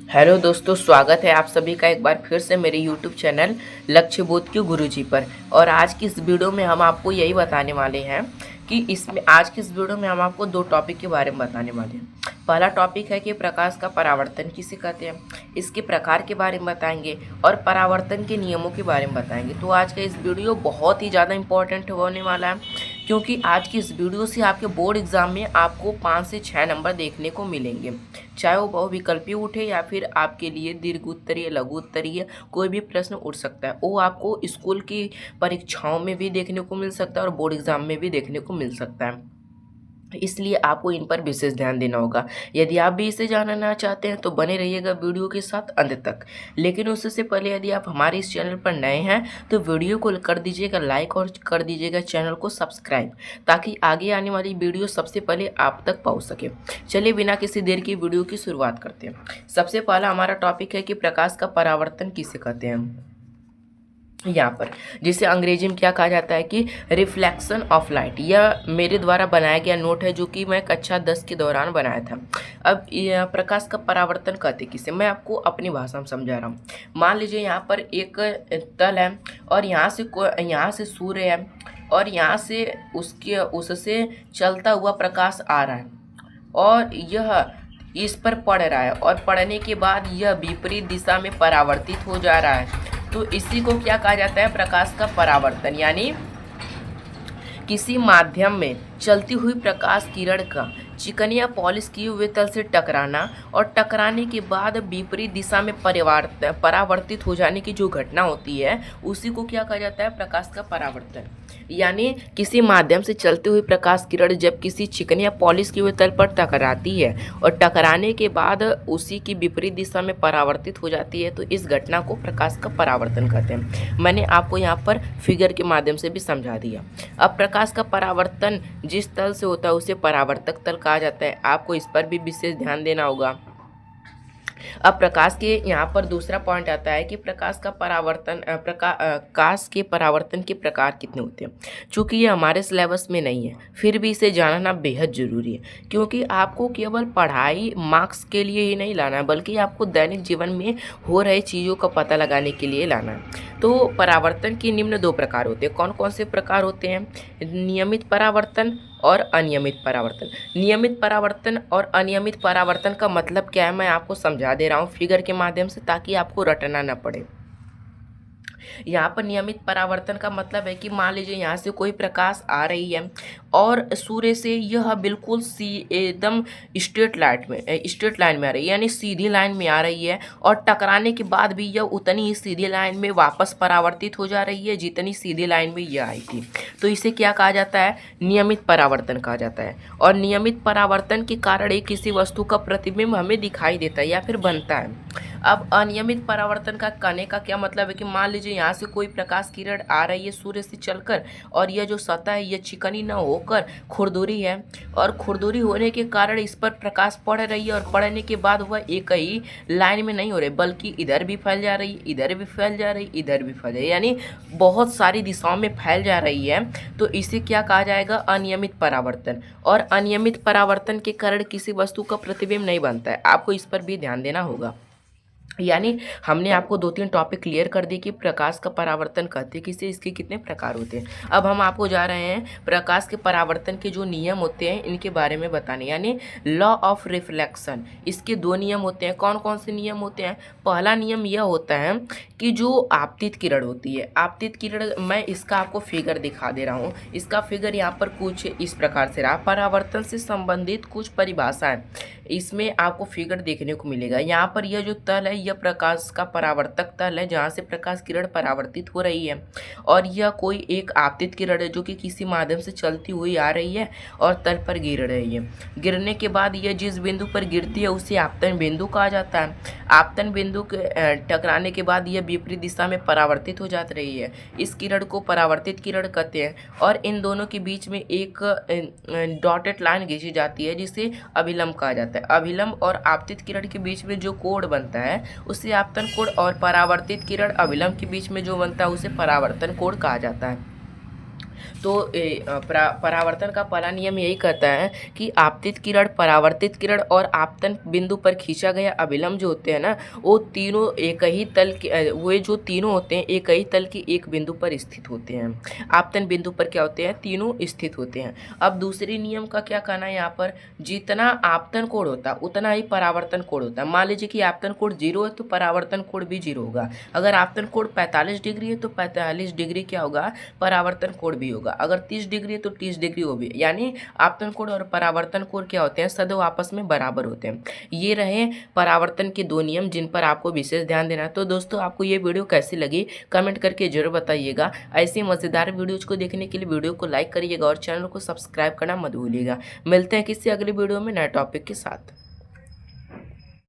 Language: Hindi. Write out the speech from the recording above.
हेलो दोस्तों, स्वागत है आप सभी का एक बार फिर से मेरे यूट्यूब चैनल लक्ष्य बोध के गुरुजी पर। और आज की इस वीडियो में हम आपको यही बताने वाले हैं कि इसमें आज की इस वीडियो में हम आपको दो टॉपिक के बारे में बताने वाले हैं। पहला टॉपिक है कि प्रकाश का परावर्तन किसे कहते हैं, इसके प्रकार के बारे में बताएंगे और परावर्तन के नियमों के बारे में बताएंगे। तो आज का इस वीडियो बहुत ही ज़्यादा इंपॉर्टेंट होने वाला है, क्योंकि आज की इस वीडियो से आपके बोर्ड एग्जाम में आपको 5 से 6 नंबर देखने को मिलेंगे, चाहे वो बहुविकल्पी उठे या फिर आपके लिए दीर्घ उत्तरीय, लघु उत्तरीय कोई भी प्रश्न उठ सकता है। वो आपको स्कूल की परीक्षाओं में भी देखने को मिल सकता है और बोर्ड एग्जाम में भी देखने को मिल सकता है, इसलिए आपको इन पर विशेष ध्यान देना होगा। यदि आप भी इसे जानना चाहते हैं तो बने रहिएगा वीडियो के साथ अंत तक। लेकिन उससे पहले यदि आप हमारे इस चैनल पर नए हैं तो वीडियो को कर दीजिएगा लाइक और कर दीजिएगा चैनल को सब्सक्राइब, ताकि आगे आने वाली वीडियो सबसे पहले आप तक पहुंच सके। चलिए बिना किसी देर की वीडियो की शुरुआत करते हैं। सबसे पहला हमारा टॉपिक है कि प्रकाश का परावर्तन किसे कहते हैं। यहाँ पर जिसे अंग्रेजी में क्या कहा जाता है कि रिफ्लेक्शन ऑफ लाइट। यह मेरे द्वारा बनाया गया नोट है, जो कि मैं कक्षा 10 के दौरान बनाया था। अब यह प्रकाश का परावर्तन कहते किसे, मैं आपको अपनी भाषा में समझा रहा हूँ। मान लीजिए यहाँ पर एक तल है और यहाँ से सूर्य है और यहाँ से उससे चलता हुआ प्रकाश आ रहा है और यह इस पर पड़ रहा है और पड़ने के बाद यह विपरीत दिशा में परावर्तित हो जा रहा है। तो इसी को क्या कहा जाता है, प्रकाश का परावर्तन। यानी किसी माध्यम में चलती हुई प्रकाश किरण का चिकन या पॉलिश किए हुए तल से टकराना और टकराने के बाद विपरीत दिशा में परावर्तित हो जाने की जो घटना होती है, उसी को क्या कहा जाता है, प्रकाश का परावर्तन। यानी किसी माध्यम से चलती हुई प्रकाश किरण जब किसी चिकन या पॉलिश किए हुए तल पर टकराती है और टकराने के बाद उसी की विपरीत दिशा में परावर्तित हो जाती है, तो इस घटना को प्रकाश का परावर्तन कहते हैं। मैंने आपको यहाँ पर फिगर के माध्यम से भी समझा दिया। अब प्रकाश का परावर्तन जिस तल से होता है उसे परावर्तक तल कहा जाता है। आपको इस पर भी विशेष ध्यान देना होगा। अब प्रकाश के यहाँ पर दूसरा पॉइंट आता है कि प्रकाश के परावर्तन के प्रकार कितने होते हैं। चूँकि ये हमारे सिलेबस में नहीं है, फिर भी इसे जानना बेहद ज़रूरी है, क्योंकि आपको केवल पढ़ाई मार्क्स के लिए ही नहीं लाना है, बल्कि आपको दैनिक जीवन में हो रहे चीज़ों का पता लगाने के लिए लाना है। तो परावर्तन के निम्न 2 प्रकार होते हैं। कौन कौन से प्रकार होते हैं, नियमित परावर्तन और अनियमित परावर्तन। नियमित परावर्तन और अनियमित परावर्तन का मतलब क्या है, मैं आपको समझा दे रहा हूँ फिगर के माध्यम से, ताकि आपको रटना न पड़े। यहाँ पर नियमित परावर्तन का मतलब है कि मान लीजिए यहाँ से कोई प्रकाश आ रही है और सूर्य से यह बिल्कुल एकदम स्ट्रेट लाइन में आ रही है, यानी सीधी लाइन में आ रही है और टकराने के बाद भी यह उतनी ही सीधी लाइन में वापस परावर्तित हो जा रही है जितनी सीधी लाइन में यह आई थी। तो इसे क्या कहा जाता है, नियमित परावर्तन कहा जाता है। और नियमित परावर्तन के कारण एक किसी वस्तु का प्रतिबिंब हमें दिखाई देता है या फिर बनता है। अब अनियमित परावर्तन का कहने का क्या मतलब है कि मान लीजिए यहाँ से कोई प्रकाश किरण आ रही है सूर्य से चलकर, और यह जो सतह है यह चिकनी न होकर खुरदुरी है, और खुरदुरी होने के कारण इस पर प्रकाश पड़ रही है, और पड़ने के बाद वह एक ही लाइन में नहीं हो रही, बल्कि इधर भी फैल जा रही, इधर भी फैल जा रही, इधर भी फैल जा रही, यानी बहुत सारी दिशाओं में फैल जा रही है। तो इसे क्या कहा जाएगा, अनियमित परावर्तन। और अनियमित परावर्तन के कारण किसी वस्तु का प्रतिबिंब नहीं बनता है। आपको इस पर भी ध्यान देना होगा। यानी हमने आपको 2-3 टॉपिक क्लियर कर दिए कि प्रकाश का परावर्तन कहते किसे, इसके कितने प्रकार होते हैं। अब हम आपको जा रहे हैं प्रकाश के परावर्तन के जो नियम होते हैं इनके बारे में बताने, यानी लॉ ऑफ रिफ्लेक्शन। इसके 2 नियम होते हैं। कौन कौन से नियम होते हैं, पहला नियम यह होता है कि जो आपतित किरण होती है, आपतित किरण, मैं इसका आपको फिगर दिखा दे रहा हूँ। इसका फिगर यहाँ पर कुछ इस प्रकार से रहा। परावर्तन से संबंधित कुछ परिभाषाएं इसमें आपको फिगर देखने को मिलेगा। यहाँ पर यह जो तल है यह प्रकाश का परावर्तक तल है, जहाँ से प्रकाश किरण परावर्तित हो रही है, और यह कोई एक आपतित किरण है जो कि किसी माध्यम से चलती हुई आ रही है और तल पर गिर रही है। गिरने के बाद यह जिस बिंदु पर गिरती है उसे आपतन बिंदु कहा जाता है। आपतन बिंदु के टकराने के बाद यह विपरीत दिशा में परावर्तित हो जाती रही है। इस किरण को परावर्तित किरण कहते हैं, और इन दोनों के बीच में एक डॉटेड लाइन खींची जाती है जिसे अभिलंब कहा जाता है। अभिलंब और आपतित किरण के बीच में जो कोण बनता है उसे आपतन कोण, और परावर्तित किरण अभिलंब के बीच में जो बनता है उसे परावर्तन कोण कहा जाता है। तो परावर्तन का पहला नियम यही कहता है कि आपतित किरण, परावर्तित किरण और आपतन बिंदु पर खींचा गया अभिलंब जो होते हैं ना, वो तीनों एक ही तल के, वे जो तीनों होते हैं एक ही तल के एक बिंदु पर स्थित होते हैं। आपतन बिंदु पर क्या होते हैं, तीनों स्थित होते हैं। अब दूसरे नियम का क्या कहना है यहाँ पर, जितना आपतन कोण होता है उतना ही परावर्तन कोण होता है। मान लीजिए कि आपतन कोण 0 है तो परावर्तन कोण भी 0 होगा। अगर आपतन कोण 45 डिग्री है तो 45 डिग्री क्या होगा, परावर्तन कोण भी होगा। अगर 30 डिग्री है तो 30 डिग्री हो भी, यानी आपतन कोण और परावर्तन कोण क्या होते हैं, सदैव आपस में बराबर होते हैं। ये रहे परावर्तन के 2 नियम जिन पर आपको विशेष ध्यान देना है। तो दोस्तों आपको ये वीडियो कैसी लगी कमेंट करके जरूर बताइएगा। ऐसी मज़ेदार वीडियोज़ को देखने के लिए वीडियो को लाइक करिएगा और चैनल को सब्सक्राइब करना मत भूलिएगा। मिलते हैं किसी अगले वीडियो में नए टॉपिक के साथ।